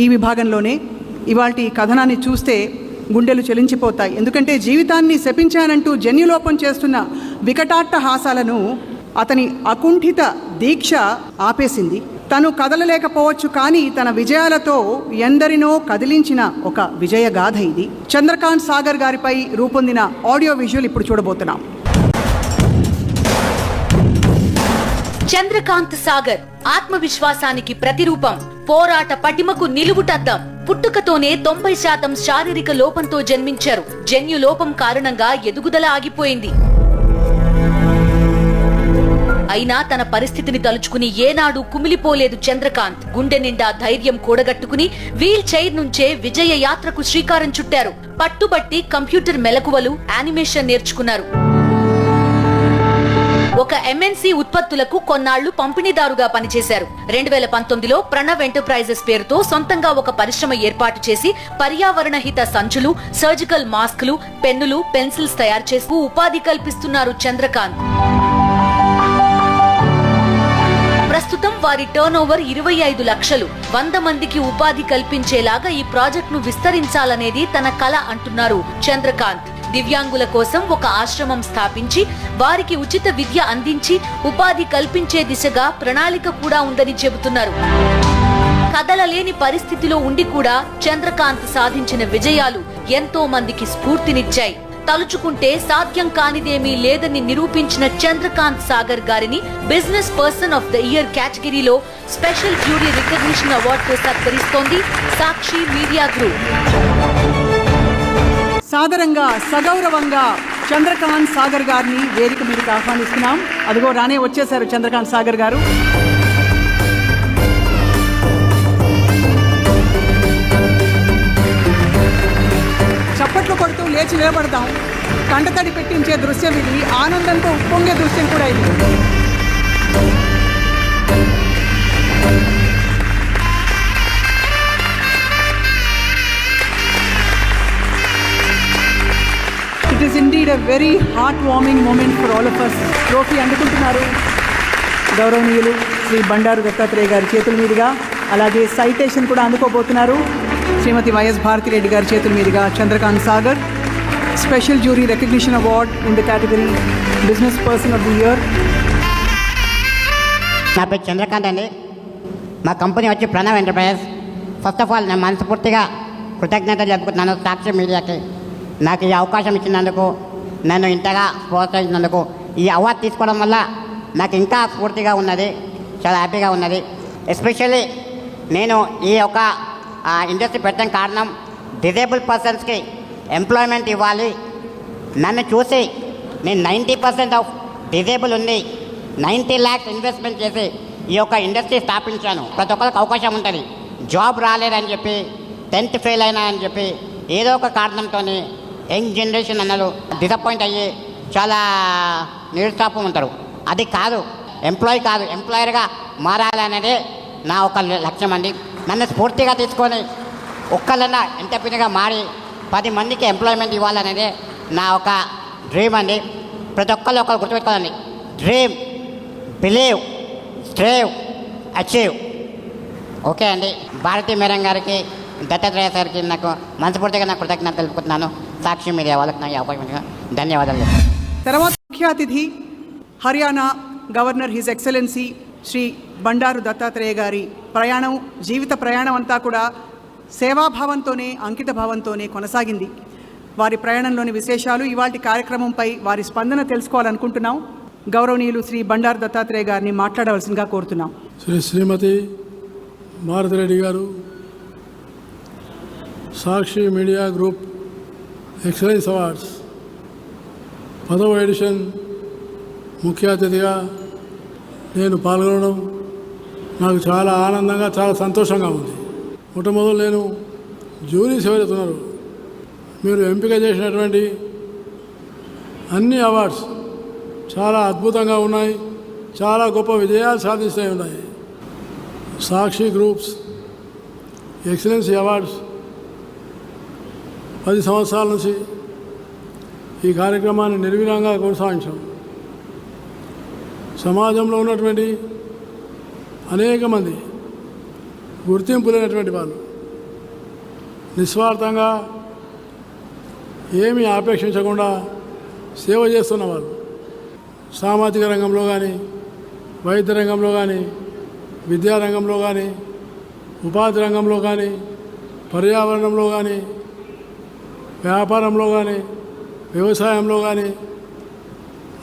ఈ విభాగంలోనే ఇవాల్టి కథనాన్ని చూస్తే గుండెలు చెలించిపోతాయి. ఎందుకంటే జీవితాన్ని శపించానంటూ జన్యులోపం చేస్తున్న వికటాట్టహాసాలను అతని అకుంఠిత దీక్ష ఆపేసింది. తను కదలలేకపోవచ్చు, కానీ తన విజయాలతో ఎందరినో కదిలించిన ఒక విజయగాథ ఇది. చంద్రకాంత్ సాగర్ గారిపై రూపొందిన ఆడియో విజువల్ ఇప్పుడు చూడబోతున్నాం. చంద్రకాంత్ సాగర్ ఆత్మవిశ్వాసానికి ప్రతిరూపం, పోరాట పటిమకు నిలువుటద్దం. పుట్టుకతోనే 90% శారీరక లోపంతో జన్మించారు. జన్యు లోపం కారణంగా ఎదుగుదల ఆగిపోయింది. అయినా తన పరిస్థితిని తలుచుకుని ఏనాడు కుమిలిపోలేదు చంద్రకాంత్. గుండె నిండా ధైర్యం కూడగట్టుకుని వీల్ చైర్ నుంచే విజయ యాత్రకు శ్రీకారం చుట్టారు. పట్టుబట్టి కంప్యూటర్ మెలకువలు, యానిమేషన్ నేర్చుకున్నారు. ఒక ఎంఎన్సీ ఉత్పత్తులకు కొన్నాళ్లు పంపిణీదారుగా పనిచేశారు. 2019లో ప్రణవ్ ఎంటర్ప్రైజెస్ పేరుతో సొంతంగా ఒక పరిశ్రమ ఏర్పాటు చేసి పర్యావరణ హిత సంచులు, సర్జికల్ మాస్కులు, పెన్నులు, పెన్సిల్స్ తయారు చేస్తూ ఉపాధి కల్పిస్తున్నారు చంద్రకాంత్. ప్రస్తుతం వారి టర్నోవర్ 25 లక్షలు. 100 మందికి ఉపాధి కల్పించేలాగా ఈ ప్రాజెక్టును విస్తరించాలనేది తన కల అంటున్నారు చంద్రకాంత్. దివ్యాంగుల కోసం ఒక ఆశ్రమం స్థాపించి వారికి ఉచిత విద్య అందించి ఉపాధి కల్పించే దిశగా ప్రణాళిక కూడా ఉందని చెబుతున్నారు. కదలలేని పరిస్థితిలో ఉండి కూడా చంద్రకాంత్ సాధించిన విజయాలు ఎంతో మందికి స్ఫూర్తినిచ్చాయి. తలుచుకుంటే సాధ్యం కానిదేమీ లేదని నిరూపించిన చంద్రకాంత్ సాగర్ గారిని business person of the year కేటగిరీలో స్పెషల్ జ్యూరీ రికగ్నిషన్ అవార్డుతో సత్కరిస్తోంది సాక్షి మీడియా గ్రూప్. సాదరంగా సగౌరవంగా చంద్రకాంత్ సాగర్ గారిని వేదిక మీదకి ఆహ్వానిస్తున్నాం. అదిగో రానే వచ్చేశారు చంద్రకాంత్ సాగర్ గారు. చప్పట్లు కొడుతూ లేచి నిలబడతాం. కంటతడి పెట్టించే దృశ్యం ఇది. ఆనందంతో ఉప్పొంగే దృశ్యం కూడా ఇది. It is indeed a very heart-warming moment for all of us. Trophy అందుకుంటున్నారు గౌరవనీయులు శ్రీ బండారు దత్తాత్రేయ గారి చేతుల మీదుగా. అలాగే సైటేషన్ కూడా అందుకోబోతున్నారు శ్రీమతి వైఎస్ భారతిరెడ్డి గారి చేతుల మీదుగా. Chandrakant Sagar special jury recognition award in the category business person of the year. నా పేరు చంద్రకాంత్ అండి. మా కంపెనీ వచ్చి Pranav enterprises. First of all నేను మనస్ఫూర్తిగా కృతజ్ఞతలు చెప్పుకుంటున్నాను సాక్షి మీడియాకి. నాకు ఈ అవకాశం ఇచ్చినందుకు, నన్ను ఇంతగా ప్రోత్సహించినందుకు. ఈ అవార్డు తీసుకోవడం వల్ల నాకు ఇంకా స్ఫూర్తిగా ఉన్నది, చాలా హ్యాపీగా ఉన్నది. ఎస్పెషల్లీ నేను ఈ యొక్క ఇండస్ట్రీ పెట్టడం కారణం డిజేబుల్ పర్సన్స్కి ఎంప్లాయ్మెంట్ ఇవ్వాలి. నన్ను చూసి నేను 90% ఆఫ్ డిజేబుల్ ఉంది. 90 lakhs ఇన్వెస్ట్మెంట్ చేసి ఈ యొక్క ఇండస్ట్రీ స్థాపించాను. ప్రతి ఒక్కరికి అవకాశం ఉంటుంది. జాబ్ రాలేదని చెప్పి, 10th ఫెయిల్ అయినా అని చెప్పి ఏదో ఒక కారణంతో యంగ్ జనరేషన్ అన్నలు డిసప్పాయింట్ అయ్యి చాలా నిరుత్సాహం ఉంటారు. అది కాదు, ఎంప్లాయీ కాదు, ఎంప్లాయర్గా మారాలనేదే నా ఒక లక్ష్యం అండి. నన్ను స్ఫూర్తిగా తీసుకొని ఒక్కళ్ళన్నా ఎంటర్ప్రీనర్గా మారి 10 మందికి ఎంప్లాయ్మెంట్ ఇవ్వాలనేదే నా ఒక డ్రీమ్ అండి. ప్రతి ఒక్కళ్ళు ఒకరు గుర్తుపెట్టుకోవాలండి. Dream, believe, strive, achieve. Okay అండి. భారతీ మేడం గారికి, దత్తాత్రేయ సార్కి నాకు మనస్ఫూర్తిగా నాకు కృతజ్ఞత తెలుపుకుంటున్నాను. సాక్షి మీడియా వాళ్ళకి నాకు అవకాశం ధన్యవాదాలు. తర్వాత ముఖ్య అతిథి Haryana governor his excellency Shri Bandaru Dattatreya గారి ప్రయాణం, జీవిత ప్రయాణం అంతా కూడా సేవాభావంతోనే, అంకిత భావంతోనే కొనసాగింది. వారి ప్రయాణంలోని విశేషాలు, ఇవాల్టి కార్యక్రమంపై వారి స్పందన తెలుసుకోవాలనుకుంటున్నాం. గౌరవనీయులు శ్రీ బండారు దత్తాత్రేయ గారిని మాట్లాడవలసిందిగా కోరుతున్నాం. శ్రీమతి భారతిరెడ్డి గారు, సాక్షి మీడియా గ్రూప్ ఎక్సలెన్స్ అవార్డ్స్ 10వ ఎడిషన్ ముఖ్య అతిథిగా నేను పాల్గొనడం నాకు చాలా ఆనందంగా, చాలా సంతోషంగా ఉంది. మొట్టమొదలు నేను జ్యూరీస్ ఎవరైతే ఉన్నారో, మీరు ఎంపిక చేసినటువంటి అన్ని అవార్డ్స్ చాలా అద్భుతంగా ఉన్నాయి, చాలా గొప్ప విజయాలు సాధిస్తూ ఉన్నాయి. సాక్షి గ్రూప్స్ ఎక్సలెన్సీ అవార్డ్స్ 10 సంవత్సరాల నుంచి ఈ కార్యక్రమాన్ని నిర్విఘ్నంగా కొనసాగించాం. సమాజంలో ఉన్నటువంటి అనేక మంది గుర్తింపు లేనటువంటి వాళ్ళు, నిస్వార్థంగా ఏమీ ఆపేక్షించకుండా సేవ చేస్తున్నవారు సామాజిక రంగంలో కానీ, వైద్య రంగంలో కానీ, విద్యారంగంలో కానీ, ఉపాధి రంగంలో కానీ, పర్యావరణంలో కానీ, వ్యాపారంలో కానీ, వ్యవసాయంలో కానీ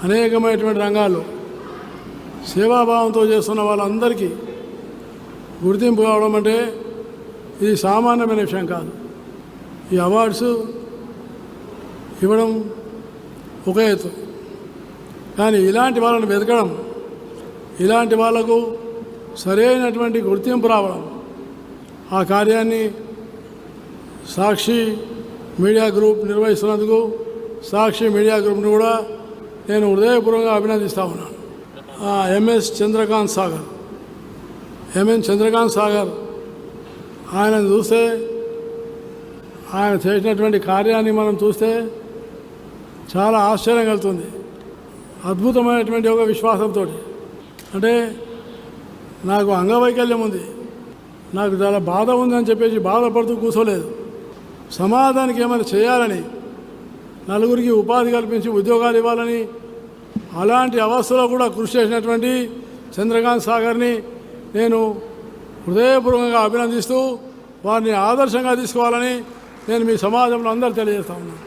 అనేకమైనటువంటి రంగాల్లో సేవాభావంతో చేస్తున్న వాళ్ళందరికీ గుర్తింపు కావడం అంటే ఇది సామాన్యమైన విషయం కాదు. ఈ అవార్డ్స్ ఇవ్వడం ఒక ఎత్తు, కానీ ఇలాంటి వాళ్ళని వెతకడం, ఇలాంటి వాళ్లకు సరైనటువంటి గుర్తింపు రావడం, ఆ కార్యాన్ని సాక్షి మీడియా గ్రూప్ నిర్వహిస్తున్నందుకు సాక్షి మీడియా గ్రూప్ను కూడా నేను హృదయపూర్వకంగా అభినందిస్తా ఉన్నాను. ఎంఎన్ చంద్రకాంత్ సాగర్ ఆయనను చూస్తే, ఆయన చేసినటువంటి కార్యాన్ని మనం చూస్తే చాలా ఆశ్చర్యం కలుగుతుంది. అద్భుతమైనటువంటి ఒక విశ్వాసంతో, అంటే నాకు అంగవైకల్యం ఉంది, నాకు చాలా బాధ ఉందని చెప్పేసి బాధపడుతూ కూర్చోలేదు. సమాజానికి ఏమైనా చేయాలని, నలుగురికి ఉపాధి కల్పించి ఉద్యోగాలు ఇవ్వాలని, అలాంటి అవస్థలో కూడా కృషి చేసినటువంటి చంద్రకాంత్ సాగర్ని నేను హృదయపూర్వకంగా అభినందిస్తూ వారిని ఆదర్శంగా తీసుకోవాలని నేను మీ సమాజంలో అందరూ తెలియజేస్తా ఉన్నాను.